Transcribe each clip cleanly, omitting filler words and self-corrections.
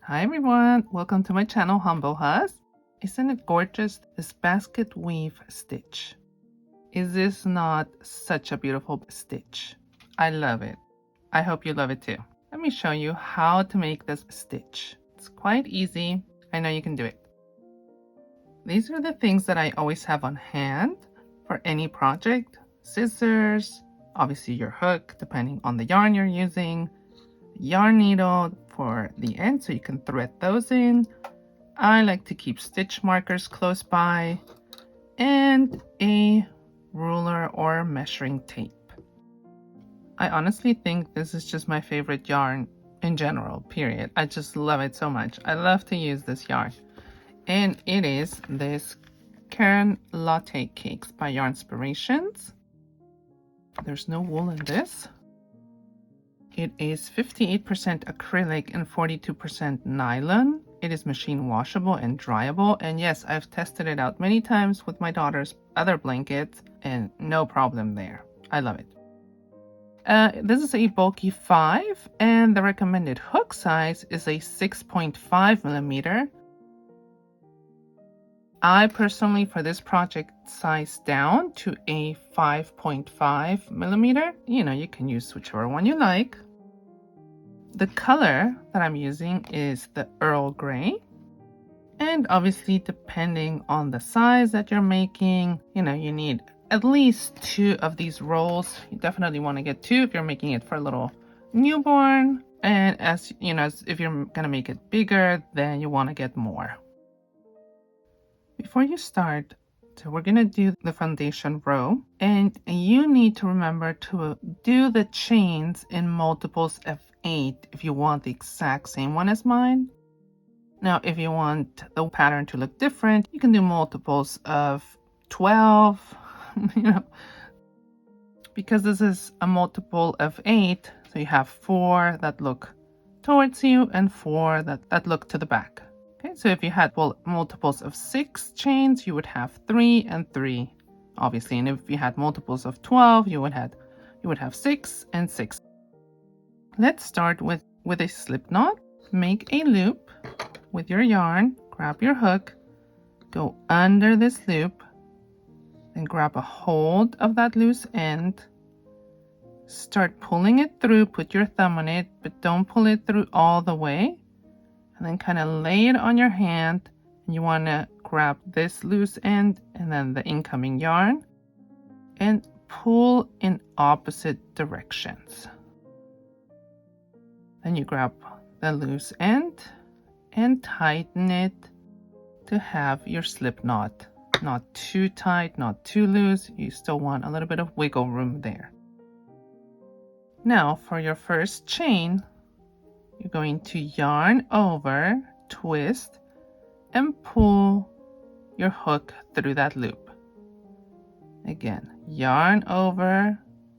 Hi everyone, welcome to my channel Humblehus. Isn't it gorgeous, this basket weave stitch? Is this not such a beautiful stitch? I love it. I hope you love it too. Let me show you how to make this stitch. It's quite easy. I know you can do it. These are the things that I always have on hand for any project. Scissors, obviously your hook, depending on the yarn you're using, yarn needle for the end so you can thread those in. I like to keep stitch markers close by, and a ruler or measuring tape. I honestly think this is just my favorite yarn in general, period. I just love it so much. I love to use this yarn. And it is this Karen Latte Cakes by Yarnspirations. There's no wool in this. It is 58% acrylic and 42% nylon. It is machine washable and dryable. And yes, I've tested it out many times with my daughter's other blankets and no problem there. I love it. This is a bulky 5 and the recommended hook size is a 6.5 millimeter. I personally, for this project, sized down to a 5.5 millimeter. You know, you can use whichever one you like. The color that I'm using is the Earl Grey. And obviously, depending on the size that you're making, you know, you need at least 2 of these rolls. You definitely want to get 2 if you're making it for a little newborn. And as you know, if you're going to make it bigger, then you want to get more. Before you start, so we're going to do the foundation row, and you need to remember to do the chains in multiples of 8 if you want the exact same one as mine. Now, if you want the pattern to look different, you can do multiples of 12, you know, because this is a multiple of 8, so you have 4 that look towards you and 4 that look to the back. Okay, so if you had multiples of 6 chains, you would have 3 and 3, obviously. And if you had multiples of 12, you would have 6 and 6. Let's start with a slip knot. Make a loop with your yarn, grab your hook, go under this loop, then grab a hold of that loose end, start pulling it through, put your thumb on it, but don't pull it through all the way. And then kind of lay it on your hand, and you want to grab this loose end and then the incoming yarn and pull in opposite directions. Then you grab the loose end and tighten it to have your slip knot. Not too tight, not too loose. You still want a little bit of wiggle room there. Now for your first chain, you're going to yarn over, twist, and pull your hook through that loop. Again, yarn over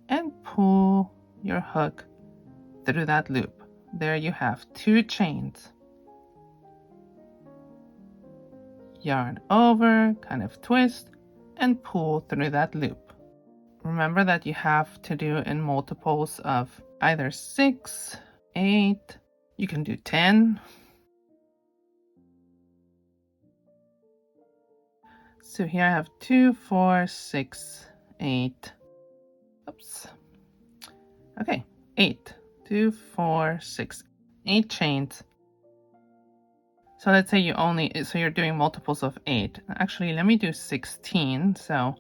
and pull your hook through that loop. There you have 2 chains. Yarn over, kind of twist, and pull through that loop. Remember that you have to do in multiples of either 6, 8, you can do 10. So here I have 2, 4, 6, 8. Oops. Okay, 8. 2, 4, 6, 8 chains. So let's say you're doing multiples of 8. Actually, let me do 16. So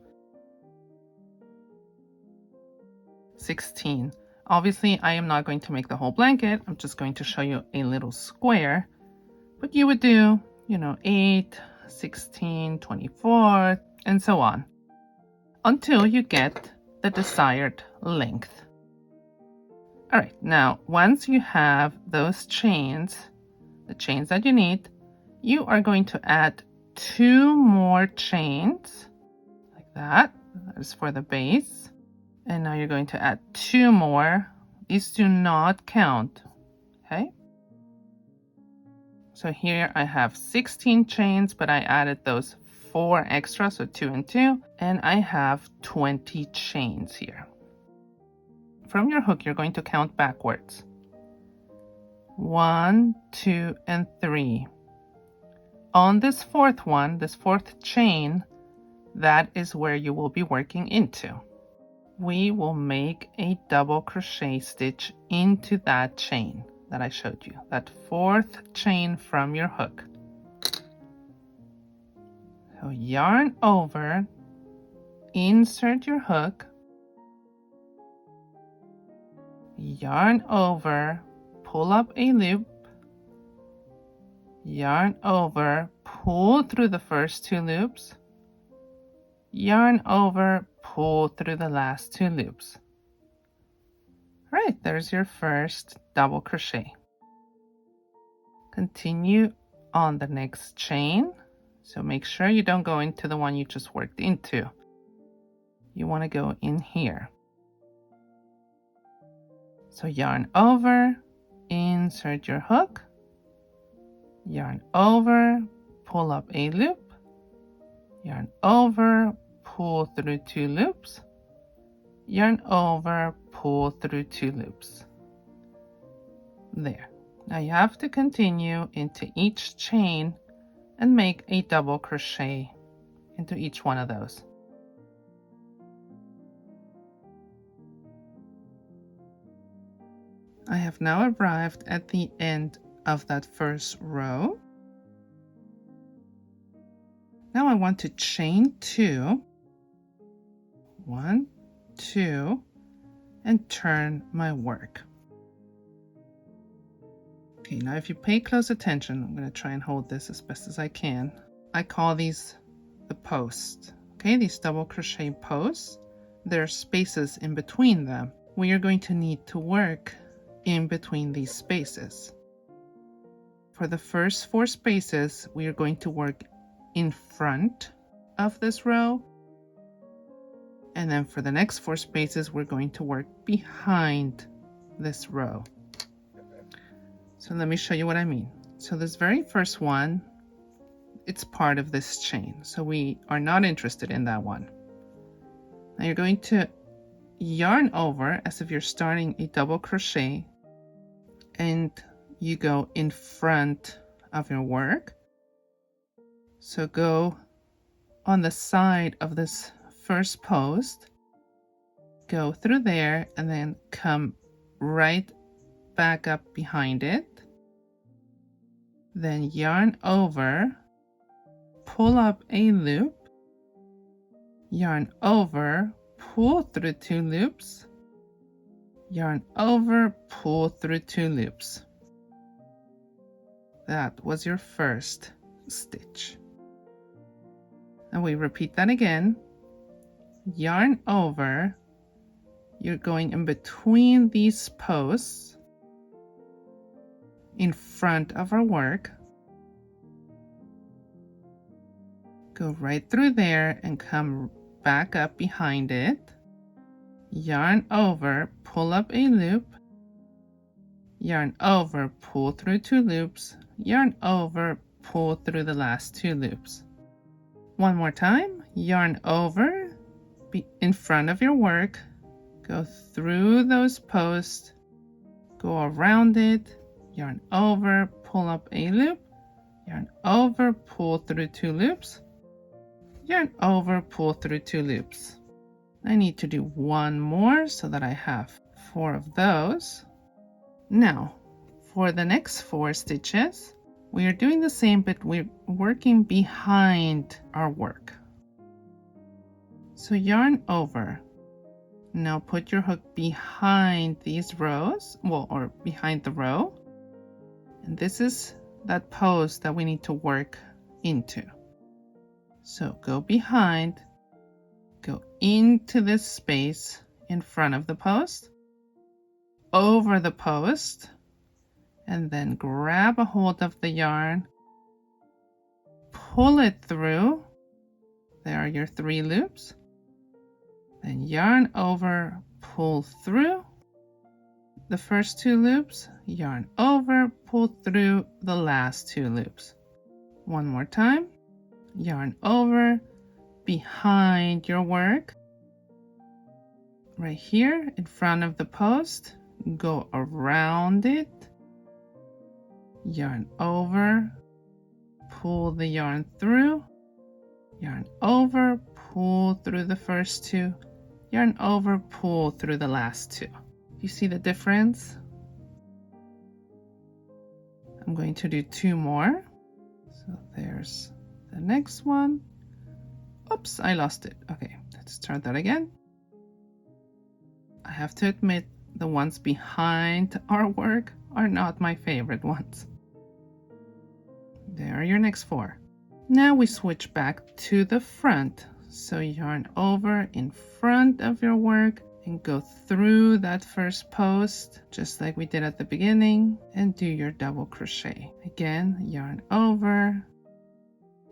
16. Obviously, I am not going to make the whole blanket. I'm just going to show you a little square. But you would do, 8, 16, 24, and so on, until you get the desired length. All right, now, once you have those chains, the chains that you need, you are going to add 2 more chains, like that. That is for the base. And now you're going to add 2 more. These do not count, okay? So here I have 16 chains, but I added those 4 extra, so 2 and 2, and I have 20 chains here. From your hook, you're going to count backwards. 1, 2, and 3. On this fourth one, this fourth chain, that is where you will be working into. We will make a double crochet stitch into that chain that I showed you, that fourth chain from your hook. So yarn over, insert your hook, yarn over, pull up a loop, yarn over, pull through the first 2 loops, yarn over, pull through the last 2 loops. All right, there's your first double crochet. Continue on the next chain. So make sure you don't go into the one you just worked into. You want to go in here. So yarn over, insert your hook, yarn over, pull up a loop, yarn over, pull through 2 loops, yarn over, pull through 2 loops. There. Now you have to continue into each chain and make a double crochet into each one of those. I have now arrived at the end of that first row. Now I want to chain 2, 1, 2, and turn my work. Okay, now if you pay close attention, I'm going to try and hold this as best as I can. I call these the posts. Okay, these double crochet posts. There are spaces in between them. We are going to need to work in between these spaces. For the first 4 spaces, we are going to work in front of this row. And then for the next 4 spaces, we're going to work behind this row. So let me show you what I mean. So this very first one, it's part of this chain. So we are not interested in that one. Now you're going to yarn over as if you're starting a double crochet, and you go in front of your work. So go on the side of this first post, go through there, and then come right back up behind it. Then yarn over, pull up a loop, yarn over, pull through 2 loops, yarn over, pull through 2 loops. That was your first stitch. And we repeat that again. Yarn over, you're going in between these posts in front of our work. Go right through there and come back up behind it. Yarn over, pull up a loop, yarn over, pull through 2 loops, yarn over, pull through the last 2 loops. One more time, yarn over, be in front of your work, go through those posts, go around it, yarn over, pull up a loop, yarn over, pull through 2 loops, yarn over, pull through 2 loops. I need to do one more so that I have 4 of those. Now, for the next 4 stitches, we are doing the same, but we're working behind our work. So yarn over. Now put your hook behind these rows, or behind the row. And this is that post that we need to work into. So go behind, go into this space in front of the post, over the post, and then grab a hold of the yarn, pull it through. There are your 3 loops. Then yarn over, pull through the first 2 loops, yarn over, pull through the last 2 loops. One more time, yarn over, behind your work, right here in front of the post, go around it, yarn over, pull the yarn through, yarn over, pull through the first two, yarn over, pull through the last two. You see the difference? I'm going to do 2 more. So there's the next one. Oops, I lost it. Okay, let's start that again. I have to admit, the ones behind our work are not my favorite ones. There are your next 4. Now we switch back to the front. So yarn over in front of your work and go through that first post, just like we did at the beginning, and do your double crochet. Again, yarn over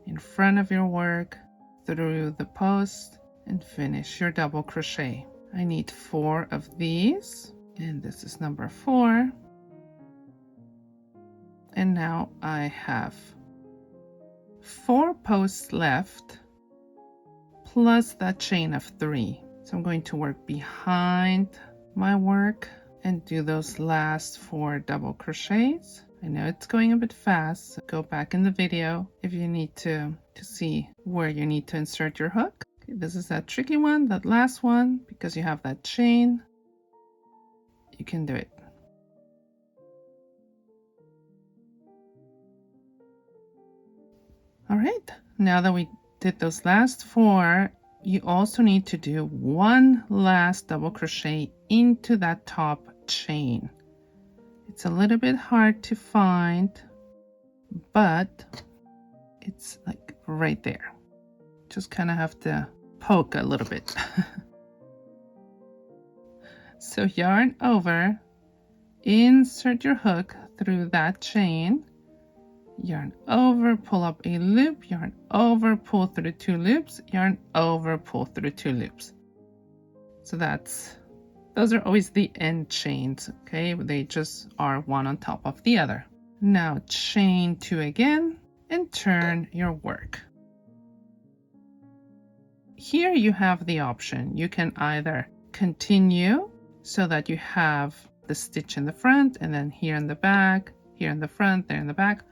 in front of your work, through the post, and finish your double crochet. I need 4 of these, and this is number 4. And now I have 4 posts left, plus that chain of 3. So I'm going to work behind my work and do those last 4 double crochets. I know it's going a bit fast, so go back in the video if you need to see where you need to insert your hook. Okay, this is that tricky one, that last one, because you have that chain. You can do it. All right, now that we did those last 4, you also need to do 1 last double crochet into that top chain. It's a little bit hard to find, but it's like right there. Just kind of have to poke a little bit. So yarn over, insert your hook through that chain, yarn over, pull up a loop, yarn over, pull through 2 loops, yarn over, pull through 2 loops. So those are always the end chains, okay? They just are one on top of the other. Now chain 2 again and turn your work. Here you have the option. You can either continue so that you have the stitch in the front and then here in the back, here in the front, there in the back,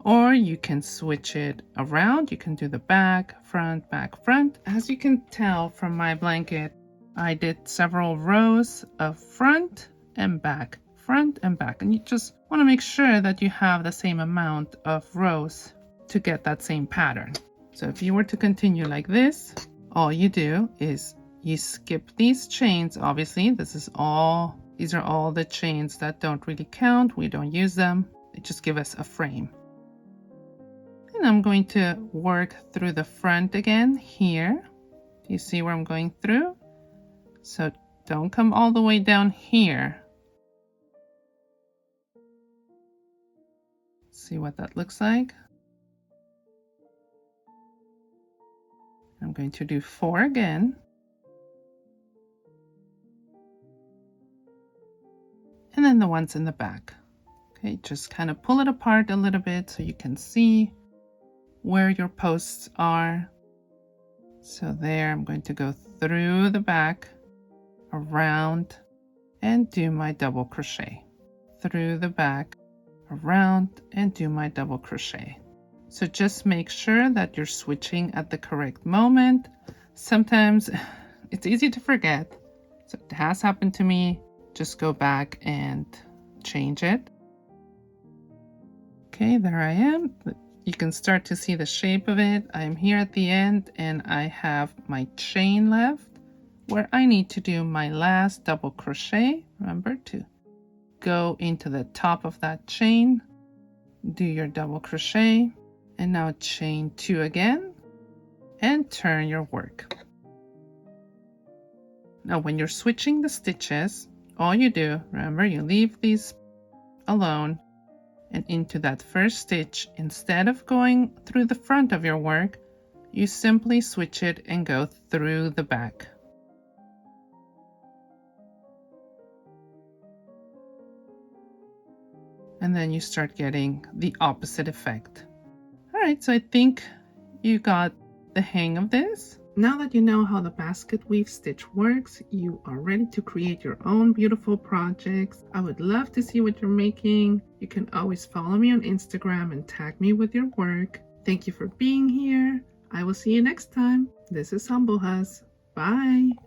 or you can switch it around. You can do the back, front, back, front. As you can tell from my blanket, I did several rows of front and back, and you just want to make sure that you have the same amount of rows to get that same pattern. So if you were to continue like this, all you do is you skip these chains. Obviously, these are all the chains that don't really count. We don't use them. They just give us a frame. And I'm going to work through the front again here. Do you see where I'm going through? So don't come all the way down here. See what that looks like. I'm going to do 4 again. And then the ones in the back. Okay, just kind of pull it apart a little bit so you can see where your posts are. So there, I'm going to go through the back, around, and do my double crochet. Through the back, around, and do my double crochet. So just make sure that you're switching at the correct moment. Sometimes it's easy to forget. So it has happened to me. Just go back and change it. Okay, there I am. You can start to see the shape of it. I'm here at the end and I have my chain left where I need to do my last double crochet. Remember to go into the top of that chain, do your double crochet, and now chain 2 again and turn your work. Now when you're switching the stitches, all you do, remember, you leave these alone and into that first stitch. Instead of going through the front of your work, you simply switch it and go through the back. And then you start getting the opposite effect. All right, so I think you got the hang of this. Now that you know how the basket weave stitch works, you are ready to create your own beautiful projects. I would love to see what you're making. You can always follow me on Instagram and tag me with your work. Thank you for being here. I will see you next time. This is Humblehus. Bye.